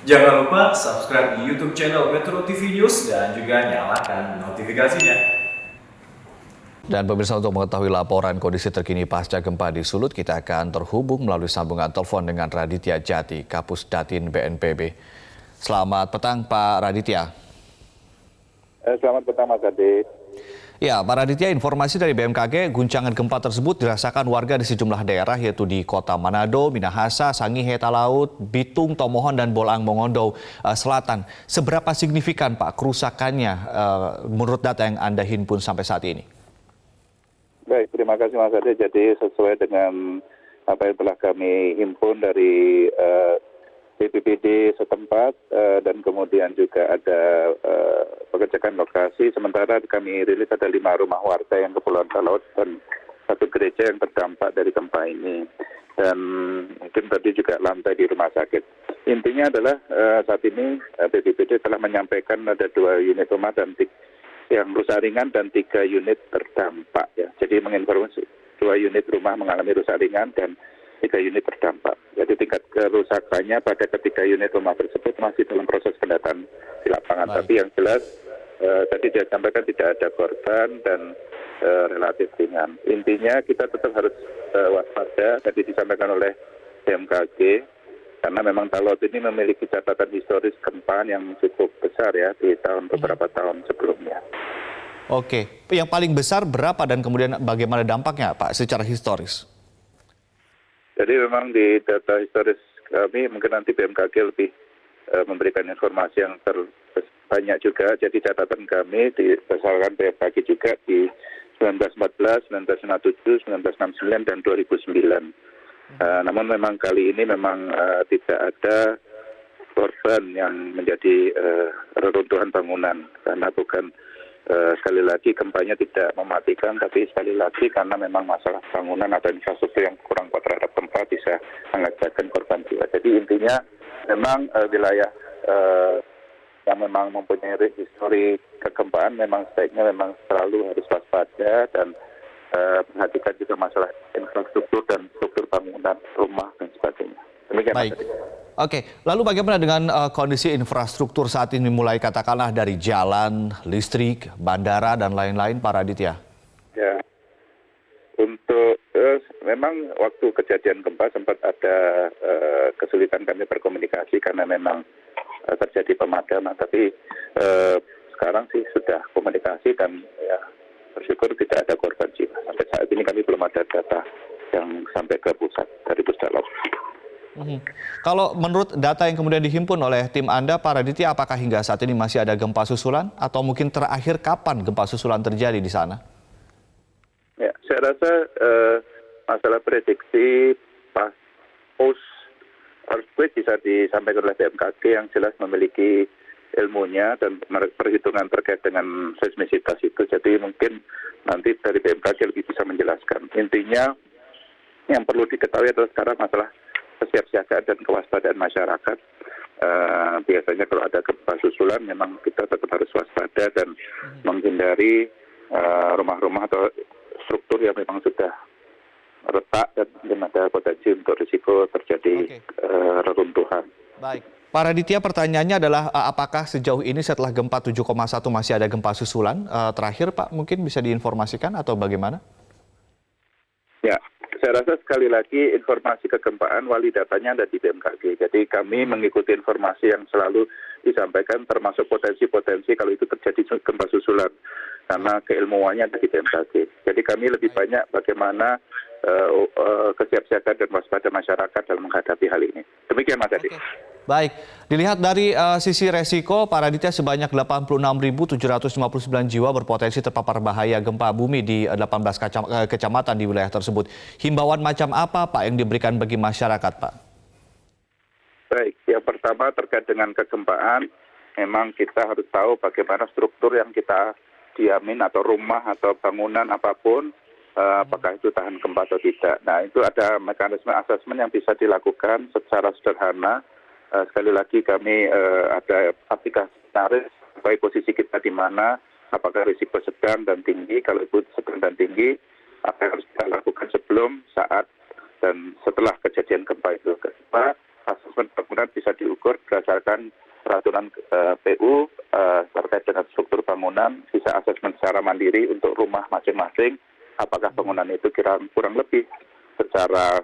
Jangan lupa subscribe di YouTube channel Metro TV News dan juga nyalakan notifikasinya. Dan pemirsa, untuk mengetahui laporan kondisi terkini pasca gempa di Sulut, kita akan terhubung melalui sambungan telepon dengan Raditya Jati, Kapus Datin BNPB. Selamat petang Pak Raditya. Selamat petang Mas Adi. Ya, Pak Raditya, informasi dari BMKG, guncangan gempa tersebut dirasakan warga di sejumlah daerah, yaitu di Kota Manado, Minahasa, Sangihe, Talaut, Bitung, Tomohon, dan Bolang Mongondo Selatan. Seberapa signifikan Pak kerusakannya menurut data yang Anda himpun sampai saat ini? Baik, terima kasih Mas Adi. Jadi sesuai dengan apa yang telah kami himpun dari BPBD setempat dan kemudian juga ada pengecekan lokasi. Sementara kami rilis ada 5 rumah warga yang Kepulauan Talaut dan 1 gereja yang terdampak dari gempa ini. Dan mungkin tadi juga lantai di rumah sakit. Intinya adalah saat ini BPBD telah menyampaikan ada 2 unit rumah dan yang rusak ringan dan 3 unit terdampak. Ya. Jadi menginformasi 2 unit rumah mengalami rusak ringan dan 3 unit terdampak. Jadi tingkat kerusakannya pada ketiga unit rumah tersebut masih dalam proses pendataan di lapangan. Baik. Tapi yang jelas tadi dia sampaikan tidak ada korban dan relatif ringan. Intinya kita tetap harus waspada. Tadi disampaikan oleh BMKG karena memang Talaut ini memiliki catatan historis gempa yang cukup besar ya di beberapa tahun sebelumnya. Oke, yang paling besar berapa dan kemudian bagaimana dampaknya Pak secara historis? Jadi memang di data historis kami mungkin nanti BMKG lebih memberikan informasi yang terbanyak juga. Jadi catatan kami berdasarkan BMKG juga di 1914, 1967, 1969 dan 2009. Namun memang kali ini memang tidak ada korban yang menjadi reruntuhan bangunan karena bukan sekali lagi gempanya tidak mematikan, tapi sekali lagi karena memang masalah bangunan atau infrastruktur yang kurang kuat terhadap gempa bisa mengakibatkan korban jiwa. Jadi intinya memang wilayah yang memang mempunyai histori kegempaan memang sebaiknya memang selalu harus waspada dan perhatikan juga masalah infrastruktur dan struktur bangunan, rumah dan sebagainya. Demikian. Baik. Oke, lalu bagaimana dengan kondisi infrastruktur saat ini, mulai katakanlah dari jalan, listrik, bandara, dan lain-lain, Pak Raditya? Ya, untuk memang waktu kejadian gempa sempat ada kesulitan kami berkomunikasi karena memang terjadi pemadaman. Tapi sekarang sih sudah komunikasi dan ya bersyukur tidak ada korban jiwa. Sampai saat ini kami belum ada data yang sampai ke pusat dari Pusdalop. Kalau menurut data yang kemudian dihimpun oleh tim Anda, Pak Raditya, apakah hingga saat ini masih ada gempa susulan? Atau mungkin terakhir kapan gempa susulan terjadi di sana? Ya, saya rasa masalah prediksi post earthquake bisa disampaikan oleh BMKG yang jelas memiliki ilmunya dan perhitungan terkait dengan seismisitas itu. Jadi mungkin nanti dari BMKG lebih bisa menjelaskan. Intinya yang perlu diketahui adalah sekarang masalah kesiapsiagaan dan kewaspadaan masyarakat. Biasanya kalau ada gempa susulan memang kita tetap harus waspada dan menghindari rumah-rumah atau struktur yang memang sudah retak dan mungkin ada potensi untuk risiko terjadi reruntuhan. Baik. Pak Raditya, pertanyaannya adalah apakah sejauh ini setelah gempa 7,1 masih ada gempa susulan? Terakhir Pak, mungkin bisa diinformasikan atau bagaimana? Ya, saya rasa sekali lagi informasi kegempaan wali datanya ada di BMKG. Jadi kami mengikuti informasi yang selalu disampaikan termasuk potensi-potensi kalau itu terjadi gempa susulan. Karena keilmuannya ada di BMKG. Jadi kami lebih banyak bagaimana kesiapsiagaan dan waspada masyarakat dalam menghadapi hal ini. Demikian Mas Adi. Baik, dilihat dari sisi resiko, Pak Raditya, sebanyak 86.759 jiwa berpotensi terpapar bahaya gempa bumi di 18 kecamatan di wilayah tersebut. Himbauan macam apa Pak yang diberikan bagi masyarakat Pak? Baik, yang pertama terkait dengan kegempaan, memang kita harus tahu bagaimana struktur yang kita diamin atau rumah atau bangunan apapun, apakah itu tahan gempa atau tidak. Nah, itu ada mekanisme asesmen yang bisa dilakukan secara sederhana. Sekali lagi kami ada aplikasi tarik baik posisi kita di mana, apakah risiko sedang dan tinggi. Kalau itu sedang dan tinggi, apa yang harus kita lakukan sebelum, saat, dan setelah kejadian gempa itu. Kedua, asesmen bangunan bisa diukur berdasarkan peraturan PU terkait dengan struktur bangunan, bisa asesmen secara mandiri untuk rumah masing-masing, apakah bangunan itu kurang lebih secara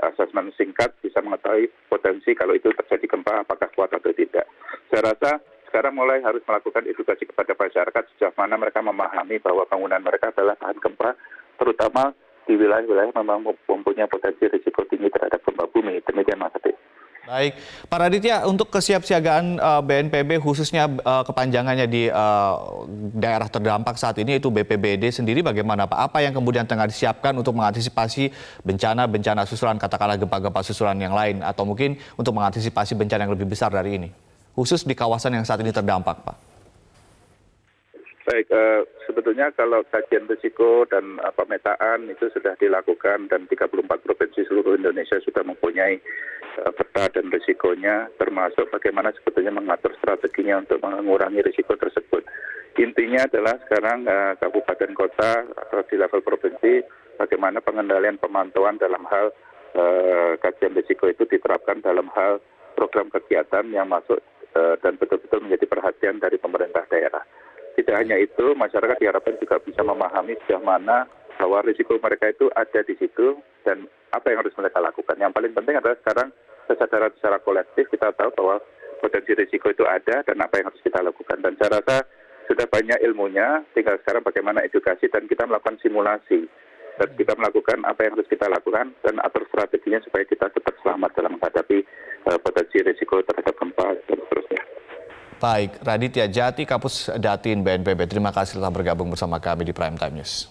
asesmen singkat bisa mengetahui potensi kalau itu terjadi gempa apakah kuat atau tidak. Saya rasa sekarang mulai harus melakukan edukasi kepada masyarakat sejauh mana mereka memahami bahwa bangunan mereka adalah tahan gempa, terutama di wilayah-wilayah memang mempunyai potensi risiko tinggi terhadap gempa bumi. Demikian Mas Adi. Baik, Pak Raditya, untuk kesiapsiagaan BNPB khususnya kepanjangannya di daerah terdampak saat ini yaitu BPBD sendiri bagaimana Pak? Apa yang kemudian tengah disiapkan untuk mengantisipasi bencana-bencana susulan, katakanlah gempa-gempa susulan yang lain atau mungkin untuk mengantisipasi bencana yang lebih besar dari ini? Khusus di kawasan yang saat ini terdampak, Pak. Baik, sebetulnya kalau kajian risiko dan pemetaan itu sudah dilakukan dan 34 provinsi seluruh Indonesia sudah mempunyai peta dan risikonya, termasuk bagaimana sebetulnya mengatur strateginya untuk mengurangi risiko tersebut. Intinya adalah sekarang kabupaten kota atau di level provinsi, bagaimana pengendalian pemantauan dalam hal kajian risiko itu diterapkan dalam hal program kegiatan yang masuk dan betul-betul menjadi perhatian dari pemerintah daerah. Tidak hanya itu, masyarakat diharapkan juga bisa memahami sejauh mana bahwa risiko mereka itu ada di situ dan apa yang harus mereka lakukan. Yang paling penting adalah sekarang kesadaran secara kolektif kita tahu bahwa potensi risiko itu ada dan apa yang harus kita lakukan. Dan saya rasa sudah banyak ilmunya, tinggal sekarang bagaimana edukasi dan kita melakukan simulasi. Dan kita melakukan apa yang harus kita lakukan dan atur strateginya supaya kita tetap selamat dalam menghadapi potensi risiko terhadap gempa dan seterusnya. Baik, Raditya Jati, Kapus Datin BNPB. Terima kasih telah bergabung bersama kami di Prime Time News.